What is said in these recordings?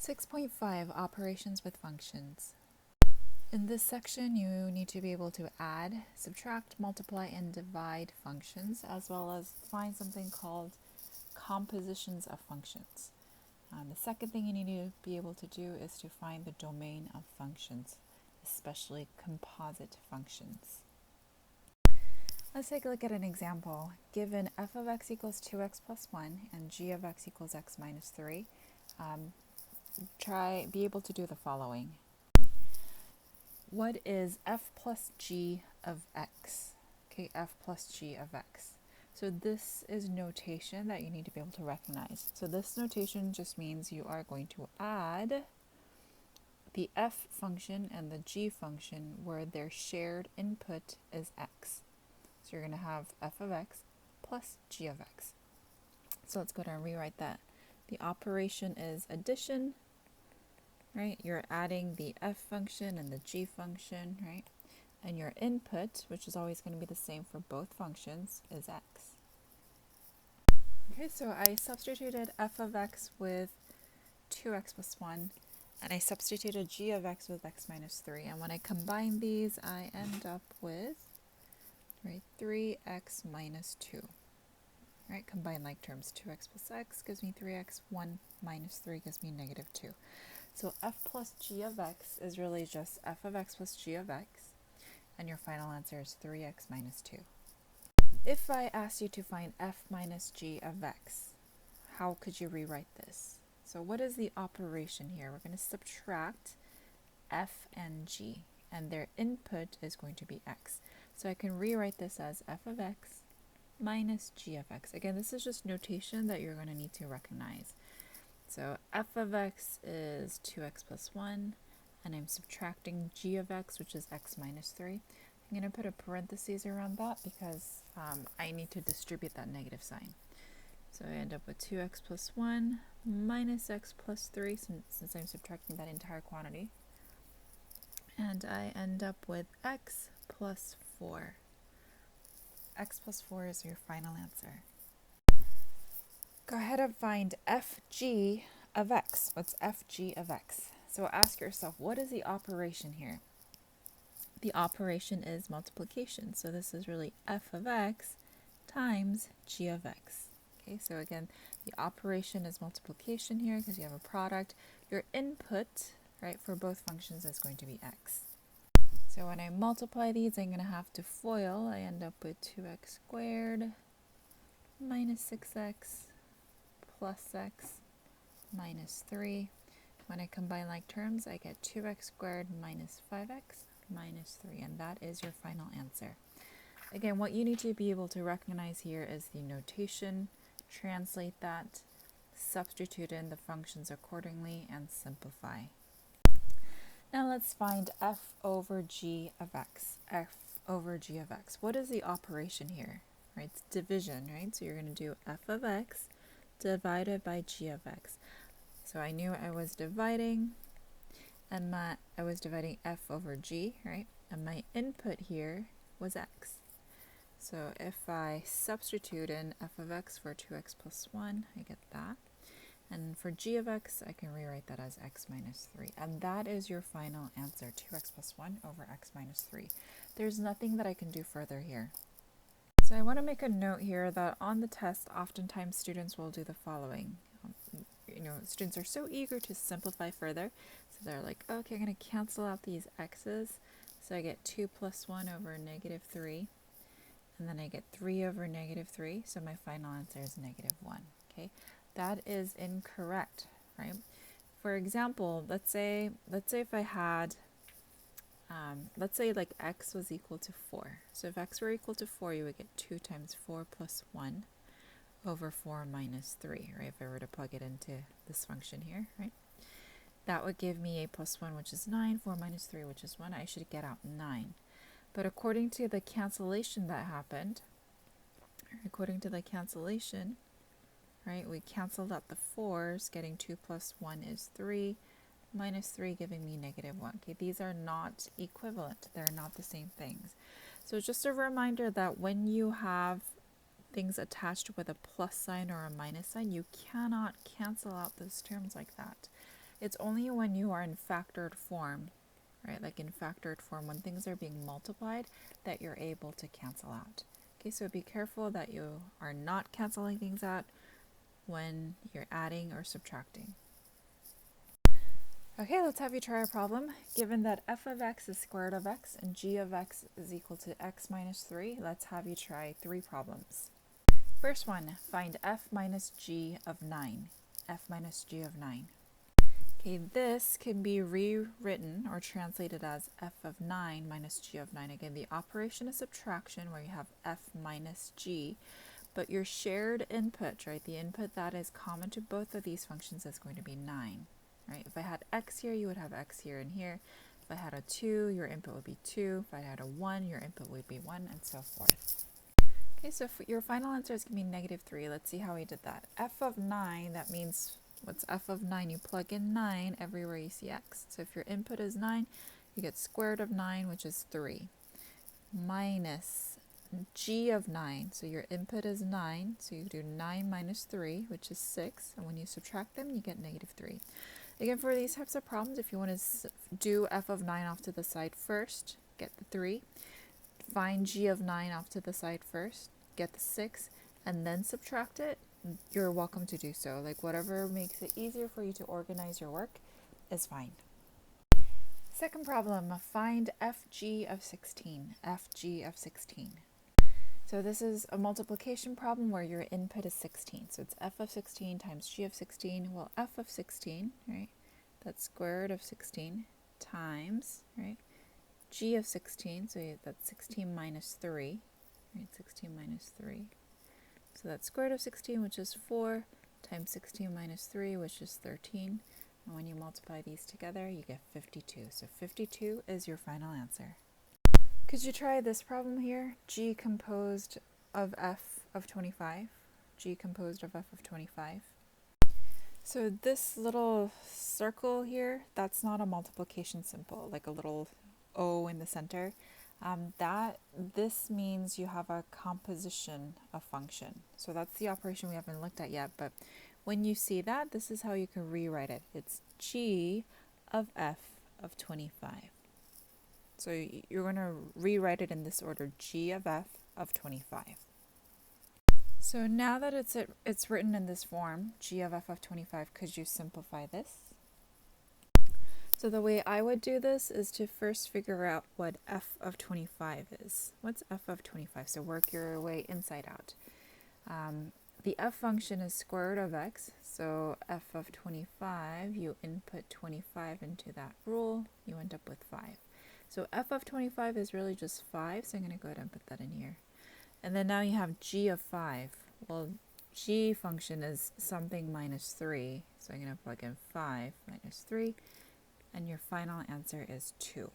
6.5 Operations with Functions. In this section, you need to be able to add, subtract, multiply, and divide functions, as well as find something called compositions of functions. The second thing you need to be able to do is to find the domain of functions, especially composite functions. Let's take a look at an example. Given f of x equals 2x plus 1 and g of x equals x minus 3, be able to do the following. What is f plus g of x? Okay, f plus g of x. So this is notation that you need to be able to recognize. So this notation just means you are going to add the f function and the g function where their shared input is x. So you're going to have f of x plus g of x. So let's go down and rewrite that. The operation is addition, right? You're adding the f function and the g function, right? And your input, which is always going to be the same for both functions, is x. Okay, so I substituted f of x with 2x plus 1, and I substituted g of x with x minus 3. And when I combine these, I end up with 3x minus 2. Right, combine like terms. 2x plus x gives me 3x, 1 minus 3 gives me negative 2. So f plus g of x is really just f of x plus g of x, and your final answer is 3x minus 2. If I asked you to find f minus g of x, how could you rewrite this? So what is the operation here? We're going to subtract f and g, and their input is going to be x. So I can rewrite this as f of x minus g of x. Again, this is just notation that you're going to need to recognize. So f of x is 2x plus 1, and I'm subtracting g of x, which is x minus 3. I'm going to put a parenthesis around that because I need to distribute that negative sign. So I end up with 2x plus 1 minus x plus 3, since I'm subtracting that entire quantity. And I end up with x plus 4. X plus 4 is your final answer. Go ahead and find fg of x. What's fg of x? So ask yourself, what is the operation here? The operation is multiplication. So this is really f of x times g of x. Okay, so again, the operation is multiplication here because you have a product. Your input, right, for both functions is going to be x. So when I multiply these, I'm going to have to FOIL. I end up with 2x squared minus 6x plus x minus 3. When I combine like terms, I get 2x squared minus 5x minus 3, and that is your final answer. Again, what you need to be able to recognize here is the notation, translate that, substitute in the functions accordingly, and simplify. Now let's find f over g of x. F over g of x. What is the operation here? Right, it's division, right? So you're going to do f of x divided by g of x. So I knew I was dividing, and I was dividing f over g, right? And my input here was x. So if I substitute in f of x for 2x plus 1, I get that. And for g of x, I can rewrite that as x minus 3. And that is your final answer, 2x plus 1 over x minus 3. There's nothing that I can do further here. So I want to make a note here that on the test, oftentimes students will do the following. Students are so eager to simplify further. So they're like, okay, I'm going to cancel out these x's. So I get 2 plus 1 over negative 3. And then I get 3 over negative 3. So my final answer is negative 1. Okay. That is incorrect, right? For example, let's say if I had, let's say like x was equal to 4. So if x were equal to 4, you would get 2 times 4 plus 1 over 4 minus 3, right? If I were to plug it into this function here, right? That would give me a plus 1, which is 9, 4 minus 3, which is 1. I should get out 9. But according to the cancellation that happened, right, we canceled out the 4's, getting 2 plus 1 is 3, minus 3 giving me negative 1. Okay, these are not equivalent. They're not the same things. So just a reminder that when you have things attached with a plus sign or a minus sign, you cannot cancel out those terms like that. It's only when you are in factored form, right? Like in factored form, when things are being multiplied, that you're able to cancel out. Okay, so be careful that you are not canceling things out when you're adding or subtracting. Okay, let's have you try a problem. Given that f of x is square root of x and g of x is equal to x minus 3, let's have you try 3 problems. First one, find f minus g of 9. F minus g of 9. Okay, this can be rewritten or translated as f of 9 minus g of 9. Again, the operation is subtraction where you have f minus g, but your shared input, right, the input that is common to both of these functions is going to be 9. Right? If I had x here, you would have x here and here. If I had a 2, your input would be 2. If I had a 1, your input would be 1, and so forth. Okay, so your final answer is going to be negative 3. Let's see how we did that. F of 9, that means, what's f of 9? You plug in 9 everywhere you see x. So if your input is 9, you get square root of 9, which is 3, minus g of 9. So your input is 9, so you do 9 minus 3, which is 6. And when you subtract them, you get negative 3. Again, for these types of problems, if you want to do f of 9 off to the side first, get the 3. Find g of 9 off to the side first, get the 6, and then subtract it, you're welcome to do so. Like whatever makes it easier for you to organize your work is fine. Second problem, find fg of 16. Fg of 16. So this is a multiplication problem where your input is 16. So it's f of 16 times g of 16. Well, f of 16, right, that's square root of 16 times, right, g of 16, so that's 16 minus 3, right, 16 minus 3. So that's square root of 16, which is 4, times 16 minus 3, which is 13. And when you multiply these together, you get 52. So 52 is your final answer. Could you try this problem here? G composed of f of 25. G composed of f of 25. So this little circle here, that's not a multiplication symbol, like a little O in the center. This means you have a composition of function. So that's the operation we haven't looked at yet, but when you see that, this is how you can rewrite it. It's G of f of 25. So you're going to rewrite it in this order, G of f of 25. So now that it's written in this form, G of f of 25, could you simplify this? So the way I would do this is to first figure out what f of 25 is. What's f of 25? So work your way inside out. The f function is square root of x, so f of 25, you input 25 into that rule, you end up with 5. So f of 25 is really just 5, so I'm going to go ahead and put that in here. And then now you have g of 5. Well, g function is something minus 3, so I'm going to plug in 5 minus 3, and your final answer is 2.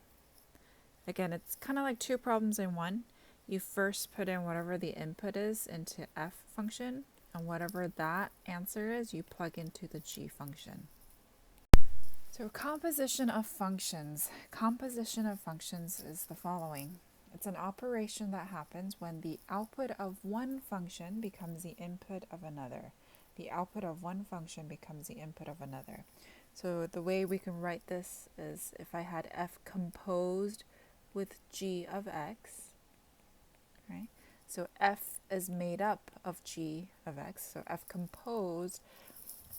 Again, it's kind of like two problems in one. You first put in whatever the input is into f function, and whatever that answer is, you plug into the g function. So composition of functions. Composition of functions is the following. It's an operation that happens when the output of one function becomes the input of another. The output of one function becomes the input of another. So the way we can write this is if I had f composed with g of x, right? So f is made up of g of x. So f composed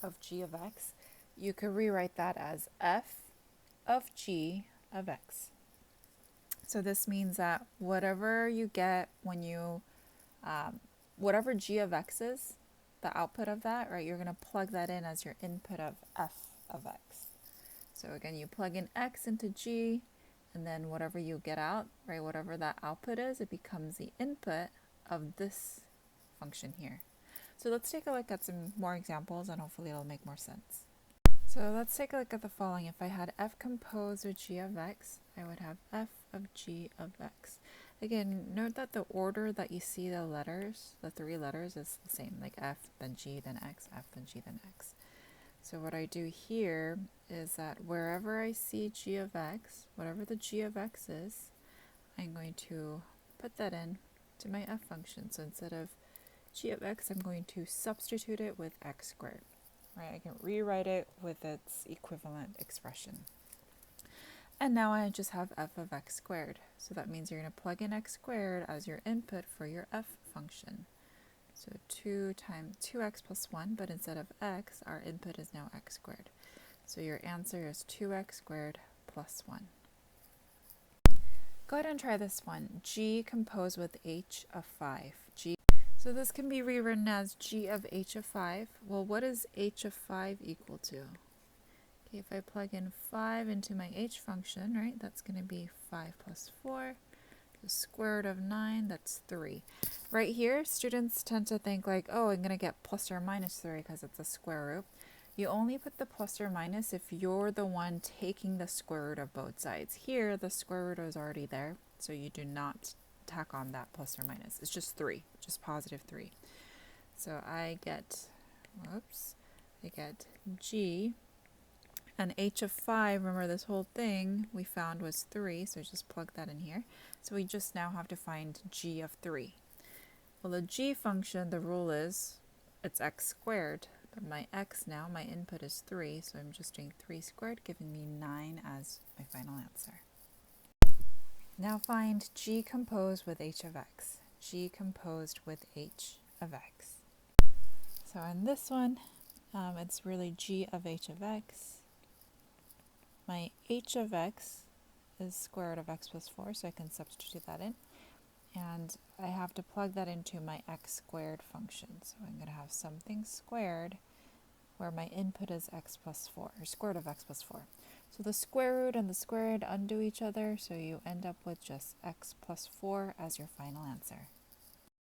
of g of x, you could rewrite that as f of g of x. So this means that whatever you get when you, whatever g of x is, the output of that, right, you're going to plug that in as your input of f of x. So again, you plug in x into g, and then whatever you get out, right, whatever that output is, it becomes the input of this function here. So let's take a look at some more examples, and hopefully it'll make more sense. So let's take a look at the following. If I had f composed with g of x, I would have f of g of x. Again, note that the order that you see the letters, the three letters, is the same, like f, then g, then x, f, then g, then x. So what I do here is that wherever I see g of x, whatever the g of x is, I'm going to put that in to my f function. So instead of g of x, I'm going to substitute it with x squared. right? I can rewrite it with its equivalent expression. And now I just have f of x squared. So that means you're going to plug in x squared as your input for your f function. So 2 times 2x plus 1, but instead of x, our input is now x squared. So your answer is 2x squared plus 1. Go ahead and try this one. G composed with h of 5. So this can be rewritten as g of h of 5. Well, what is h of 5 equal to? Okay, if I plug in 5 into my h function, right, that's going to be 5 plus 4. The square root of 9, that's 3. Right here, students tend to think like, oh, I'm going to get plus or minus 3 because it's a square root. You only put the plus or minus if you're the one taking the square root of both sides. Here, the square root is already there, so you do not tack on that plus or minus. It's just 3, just positive 3. So I get g, and h of 5, remember this whole thing we found was 3, so just plug that in here. So we just now have to find g of 3. Well, the g function, the rule is it's x squared, but my x now, my input is 3, so I'm just doing 3 squared, giving me 9 as my final answer. Now find g composed with h of x. G composed with h of x. So in this one, it's really g of h of x. My h of x is square root of x plus 4, so I can substitute that in. And I have to plug that into my x squared function. So I'm going to have something squared where my input is x plus 4, or square root of x plus 4. So the square root and the square root undo each other, so you end up with just x plus 4 as your final answer.